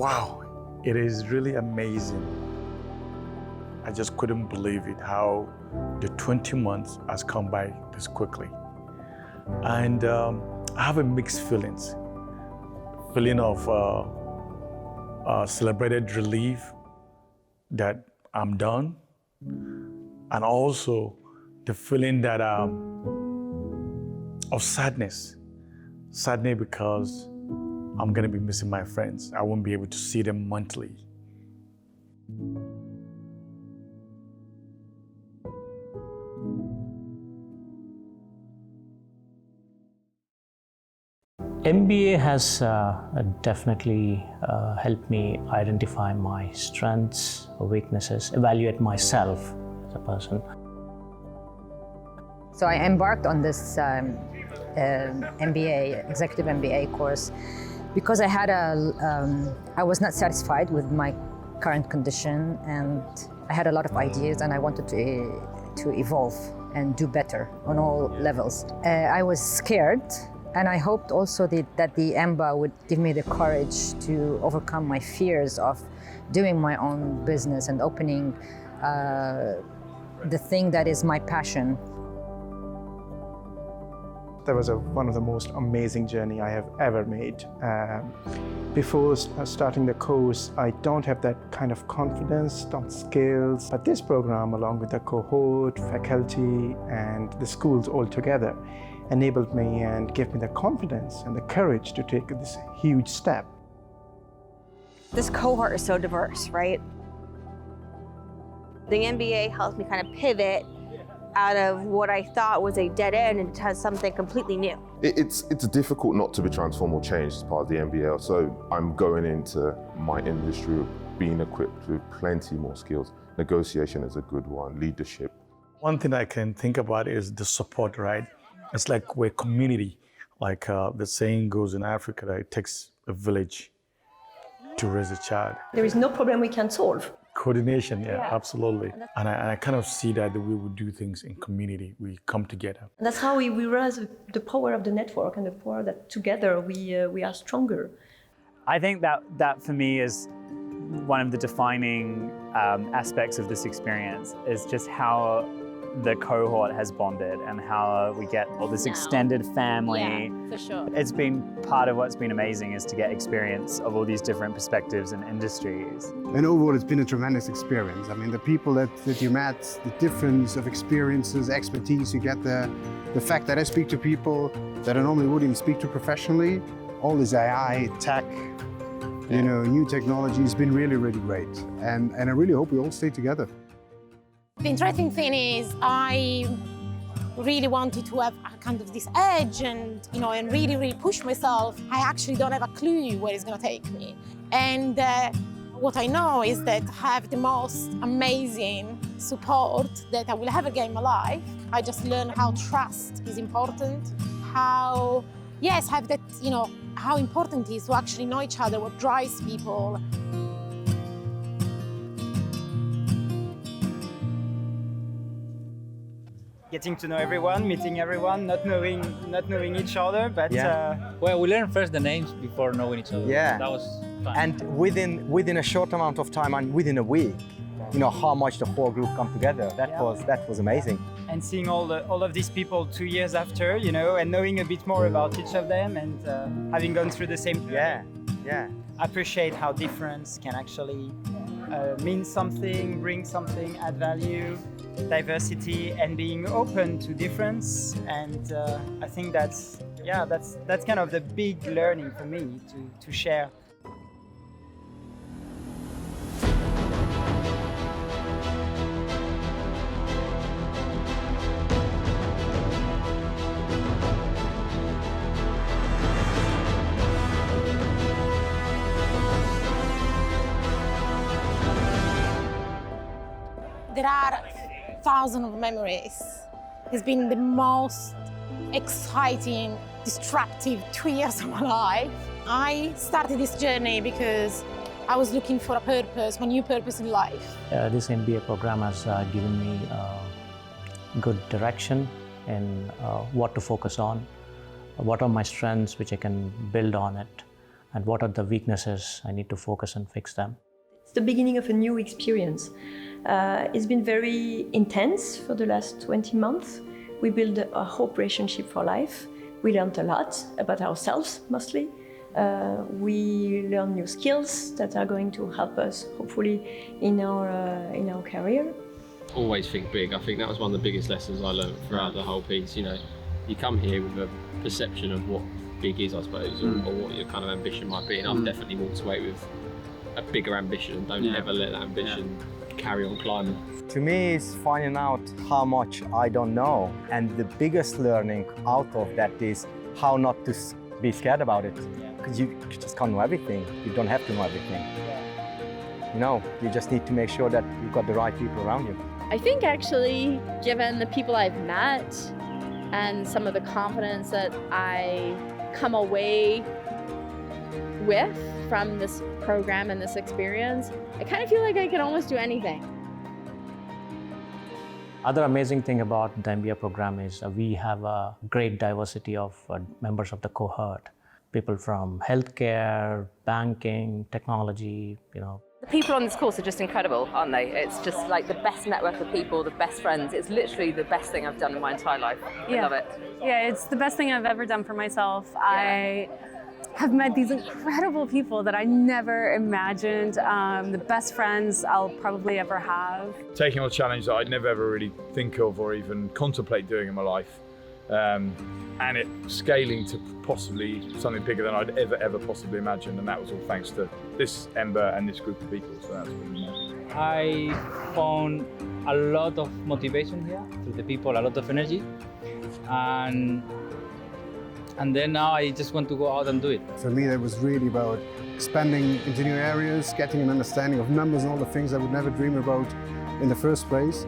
wow, it is really amazing. I just couldn't believe it, how the 20 months has come by this quickly. And I have a mixed feelings. Feeling of celebrated relief that I'm done, and also the feeling that of sadness because I'm gonna be missing my friends. I won't be able to see them monthly. MBA has definitely helped me identify my strengths, weaknesses, evaluate myself as a person. So I embarked on this MBA, executive MBA course, because I was not satisfied with my current condition, and I had a lot of ideas, and I wanted to evolve and do better on all levels. I was scared. And I hoped also that the EMBA would give me the courage to overcome my fears of doing my own business and opening the thing that is my passion. That was one of the most amazing journey I have ever made. Before starting the course, I don't have that kind of confidence, not skills, but this program, along with the cohort, faculty, and the schools all together, enabled me and gave me the confidence and the courage to take this huge step. This cohort is so diverse, right? The MBA helped me kind of pivot out of what I thought was a dead end into something completely new. It's difficult not to be transformed or changed as part of the MBA, so I'm going into my industry being equipped with plenty more skills. Negotiation is a good one, leadership. One thing I can think about is the support, right? It's like we're community. Like the saying goes in Africa, that it takes a village to raise a child. There is no problem we can solve. Coordination, yeah. Absolutely. And I kind of see that we would do things in community. We come together. And that's how we realize the power of the network and the power that together we are stronger. I think that for me is one of the defining aspects of this experience, is just how the cohort has bonded and how we get all this extended family. Yeah, for sure. It's been part of what's been amazing, is to get experience of all these different perspectives and industries. And overall, it's been a tremendous experience. I mean, the people that you met, the difference of experiences, expertise you get there, the fact that I speak to people that I normally wouldn't even speak to professionally, all this AI, tech, you know, new technology has been really, really great. And I really hope we all stay together. The interesting thing is I really wanted to have a kind of this edge and, you know, and really, really push myself. I actually don't have a clue where it's going to take me. And what I know is that I have the most amazing support that I will ever get in my life. I just learned how trust is important, how, yes, have that, you know, how important it is to actually know each other, what drives people. Getting to know everyone, meeting everyone, not knowing each other, but well, we learned first the names before knowing each other. Yeah, that was fun. And within a short amount of time, and within a week, you know how much the whole group come together. That was amazing. And seeing all of these people 2 years after, you know, and knowing a bit more about each of them, and having gone through the same. Yeah. Appreciate how difference can actually mean something, bring something, add value. Diversity and being open to difference, and I think that's kind of the big learning for me to share. There are thousands of memories. It's been the most exciting, disruptive 2 years of my life. I started this journey because I was looking for a purpose, my new purpose in life. This MBA program has given me good direction in what to focus on, what are my strengths which I can build on it, and what are the weaknesses I need to focus and fix them. It's the beginning of a new experience. It's been very intense for the last 20 months. We built a hope relationship for life. We learned a lot about ourselves, mostly. We learn new skills that are going to help us, hopefully, in our career. Always think big. I think that was one of the biggest lessons I learned throughout the whole piece. You know, you come here with a perception of what big is, I suppose, or what your kind of ambition might be. And I've definitely walked away with a bigger ambition, and don't ever let that ambition carry on climbing. To me, it's finding out how much I don't know. And the biggest learning out of that is how not to be scared about it. Because you just can't know everything. You don't have to know everything. You know, you just need to make sure that you've got the right people around you. I think actually, given the people I've met and some of the confidence that I come away with from this program and this experience, I kind of feel like I can almost do anything. Other amazing thing about the MBA program is we have a great diversity of members of the cohort. People from healthcare, banking, technology, you know. The people on this course are just incredible, aren't they? It's just like the best network of people, the best friends. It's literally the best thing I've done in my entire life. I love it. Yeah, it's the best thing I've ever done for myself. Yeah. I have met these incredible people that I never imagined, the best friends I'll probably ever have. Taking on a challenge that I'd never ever really think of or even contemplate doing in my life, and it scaling to possibly something bigger than I'd ever possibly imagined, and that was all thanks to this EMBA and this group of people, so that's really nice. I found a lot of motivation here through the people, a lot of energy, and then now I just want to go out and do it. For me, that was really about expanding into new areas, getting an understanding of numbers and all the things I would never dream about in the first place.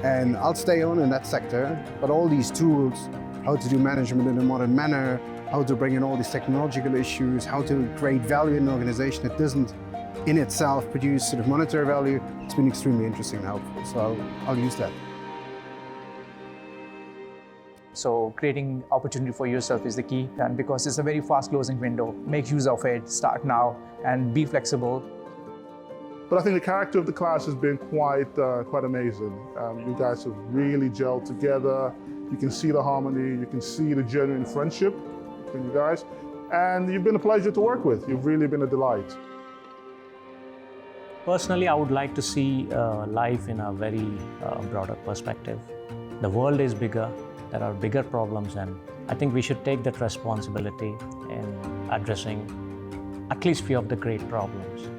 And I'll stay on in that sector, but all these tools, how to do management in a modern manner, how to bring in all these technological issues, how to create value in an organization that doesn't in itself produce sort of monetary value, it's been extremely interesting and helpful. So I'll use that. So creating opportunity for yourself is the key, and because it's a very fast closing window, make use of it, start now and be flexible. But I think the character of the class has been quite amazing. You guys have really gelled together. You can see the harmony, you can see the genuine friendship between you guys, and you've been a pleasure to work with. You've really been a delight. Personally, I would like to see life in a very broader perspective. The world is bigger. There are bigger problems, and I think we should take that responsibility in addressing at least few of the great problems.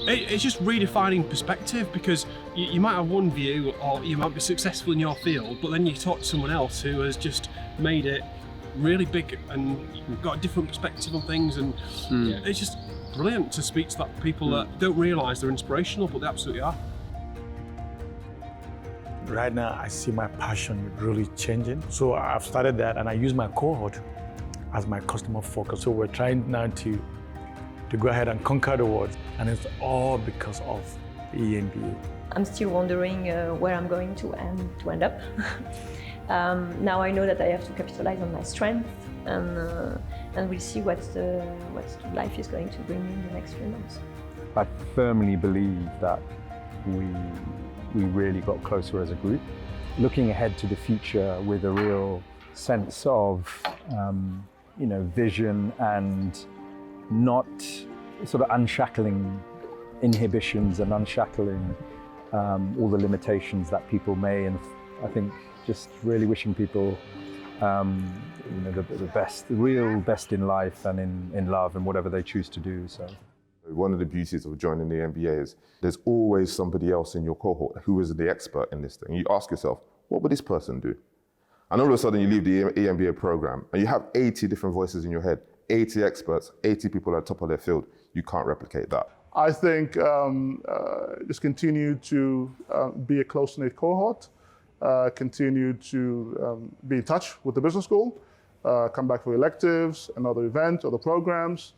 It's just redefining perspective, because you might have one view, or you might be successful in your field, but then you talk to someone else who has just made it really big and got a different perspective on things, and it's just brilliant to speak to people that don't realise they're inspirational, but they absolutely are. Right now, I see my passion really changing. So I've started that, and I use my cohort as my customer focus. So we're trying now to go ahead and conquer the world, and it's all because of the EMBA. I'm still wondering where I'm going to end up. Now I know that I have to capitalize on my strength, and we'll see what life is going to bring me in the next few months. I firmly believe that we really got closer as a group, looking ahead to the future with a real sense of vision, and not sort of unshackling inhibitions and unshackling all the limitations that people may, and I think just really wishing people the best, the real best in life and in love and whatever they choose to do. So. One of the beauties of joining the MBA is there's always somebody else in your cohort who is the expert in this thing. You ask yourself, what would this person do? And all of a sudden you leave the EMBA program and you have 80 different voices in your head, 80 experts, 80 people at the top of their field. You can't replicate that. I think just continue to be a close-knit cohort, continue to be in touch with the business school, come back for electives, another event, other programs,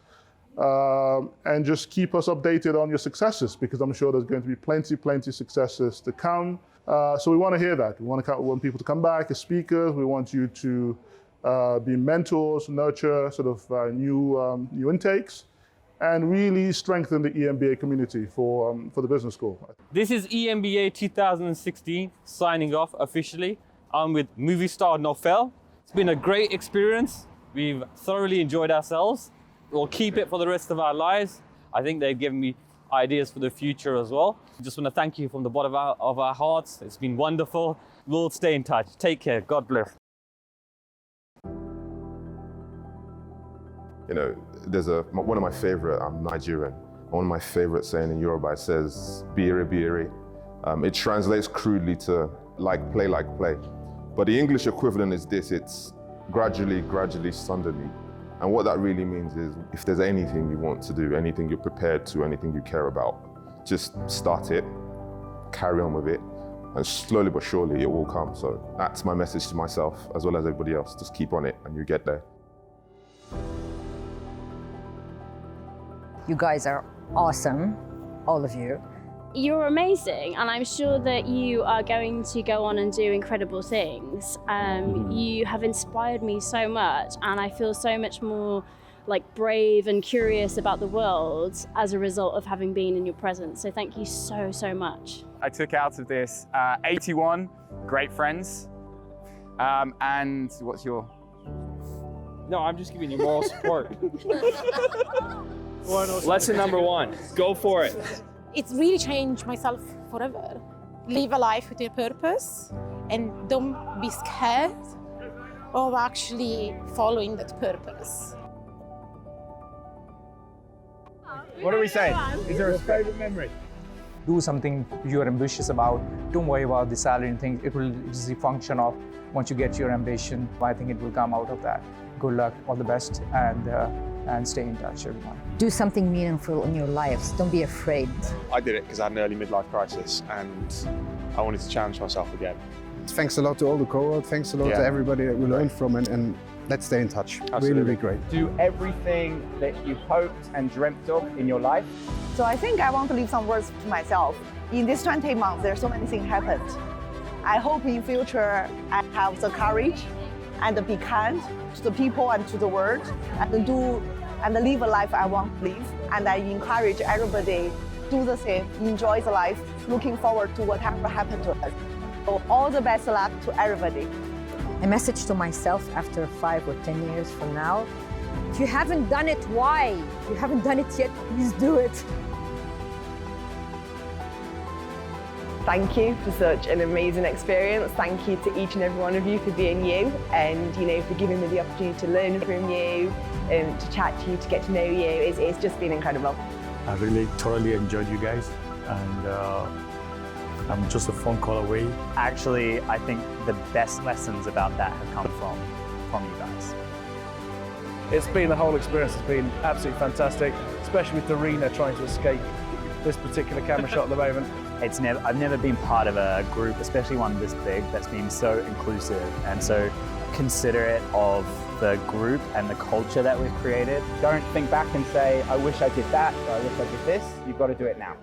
and just keep us updated on your successes, because I'm sure there's going to be plenty successes to come. So we want to hear that. We want people to come back as speakers. We want you to be mentors, nurture sort of new intakes, and really strengthen the EMBA community for the business school. This is EMBA 2016 signing off officially. I'm with movie star Nofel. It's been a great experience. We've thoroughly enjoyed ourselves. We'll keep it for the rest of our lives. I think they've given me ideas for the future as well. Just want to thank you from the bottom of our hearts. It's been wonderful. We'll stay in touch. Take care. God bless. You know, there's one of my favorite, I'm Nigerian, one of my favorite saying in Yoruba, it says, "Biere, biere." It translates crudely to like play. But the English equivalent is this, it's gradually, suddenly. And what that really means is if there's anything you want to do, anything you're prepared to, anything you care about, just start it, carry on with it, and slowly but surely it will come. So that's my message to myself as well as everybody else. Just keep on it and you get there. You guys are awesome, all of you. You're amazing, and I'm sure that you are going to go on and do incredible things. You have inspired me so much, and I feel so much more like brave and curious about the world as a result of having been in your presence. So thank you so, so much. I took out of this 81 great friends. And what's your? No, I'm just giving you moral support. Lesson number 1, go for it. It's really changed myself forever. Live a life with a purpose and don't be scared of actually following that purpose. What are we saying? Is there a favorite memory? Do something you're ambitious about. Don't worry about the salary and things. It's the function of once you get your ambition, I think it will come out of that. Good luck, all the best, and stay in touch, everyone. Do something meaningful in your lives. Don't be afraid. I did it because I had an early midlife crisis and I wanted to challenge myself again. Thanks a lot to all the cohort. Thanks a lot to everybody that we learned from, and let's stay in touch. Absolutely. Really great. Do everything that you've hoped and dreamt of in your life. So I think I want to leave some words to myself. In these 20 months, there's so many things happened. I hope in future I have the courage and be kind to the people and to the world, and live a life I want to live. And I encourage everybody do the same, enjoy the life, looking forward to whatever happened to us. So all the best luck to everybody. A message to myself after 5 or 10 years from now. If you haven't done it, why? If you haven't done it yet, please do it. Thank you for such an amazing experience. Thank you to each and every one of you for being you and for giving me the opportunity to learn from you, to chat to you, to get to know you. It's just been incredible. I really thoroughly enjoyed you guys, and I'm just a phone call away. Actually, I think the best lessons about that have come from you guys. It's been the whole experience has been absolutely fantastic, especially with Darina trying to escape this particular camera shot at the moment. I've never been part of a group, especially one this big, that's been so inclusive and so considerate of the group and the culture that we've created. Don't think back and say, I wish I did that, or I wish I did this. You've got to do it now.